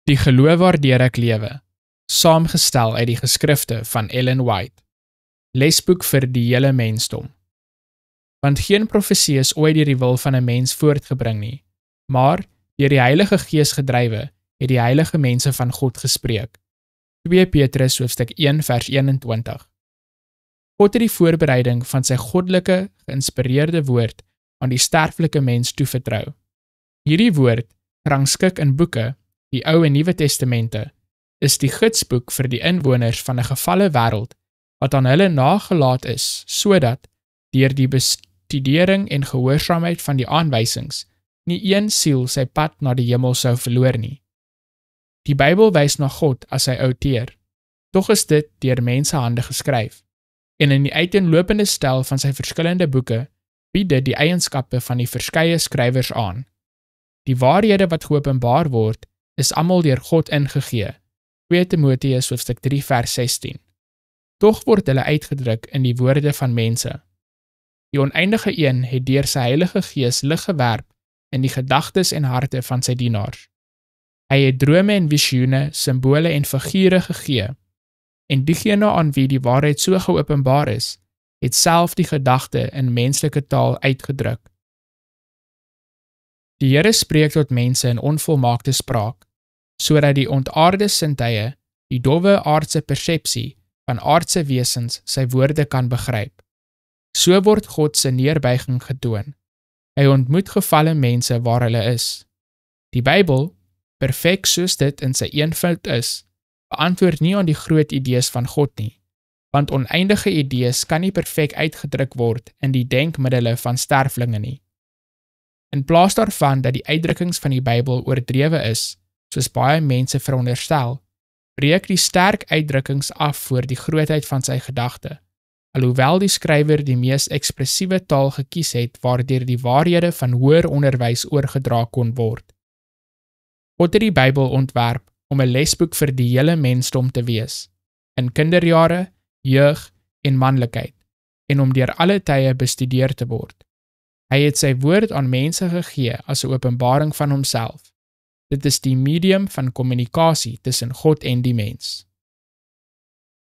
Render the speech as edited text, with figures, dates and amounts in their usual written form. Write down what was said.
Die geloof waardeur ek lewe, saamgestel uit die geskrifte van Ellen White, lesboek vir die hele mensdom. Want geen profesie is ooit deur die wil van 'n mens voortgebring nie, maar deur die Heilige Gees gedrywe het die heilige mense van God gespreek. 2 Petrus hoofstuk 1 vers 21. God het die voorbereiding van sy goddelike, geïnspireerde woord aan die sterflike mens toevertrou. Hierdie woord, rangskik in boeke, die Ou en Nuwe Testamente, is die gidsboek vir die inwoners van 'n gefalle wêreld wat aan hulle nagelaat is, sodat deur die bestudering en gehoorsaamheid van die aanwysings nie een siel sy pad na die hemel sou verloor nie. Die Bybel wys na God as sy outeur, tog is dit deur mensehande geskryf, en in die uiteenlopende stel van sy verskillende boeke bied dit die eienskappe van die verskeie skrywers aan. Die waarhede wat geopenbaar word, is almal deur God ingegee, 2 Timoteus hoofstuk 3 vers 16. Tog word hulle uitgedruk in die woorde van mense. Die oneindige Een het deur sy Heilige Gees lig gewerp in die gedagtes en harte van sy dienaars. Hy het drome en visioene, simbole en figure gegee, en diegene aan wie die waarheid so geopenbaar is, het self die gedagte in menslike taal uitgedruk. Die Here spreek tot mense in onvolmaakte spraak, sodat die ontaarde sintuie, die dowwe aardse persepsie van aardse wesens sy woorde kan begryp. So word God se neerbuiging getoon. Hy ontmoet gefalle mense waar hulle is. Die Bybel, perfek soos dit in sy eenvoud is, beantwoord nie aan die groot idees van God nie, want oneindige idees kan nie perfek uitgedruk word in die denkmiddele van sterflinge nie. In plaas daarvan dat die uitdrukkings van die Bybel oordrewe is, soos baie mense veronderstel, breek die sterk uitdrukkings af voor die grootheid van sy gedagte, alhoewel die skrywer die mees ekspressiewe taal gekies het waardeur die waarhede van hoër onderwys oorgedra kon word. God het die Bybel ontwerp om 'n lesboek vir die hele mensdom te wees, in kinderjare, jeug en manlikheid, en om deur alle tye bestudeer te word. Hy het sy woord aan mense gegee as 'n openbaring van homself. Dit is die medium van kommunikasie tussen God en die mens.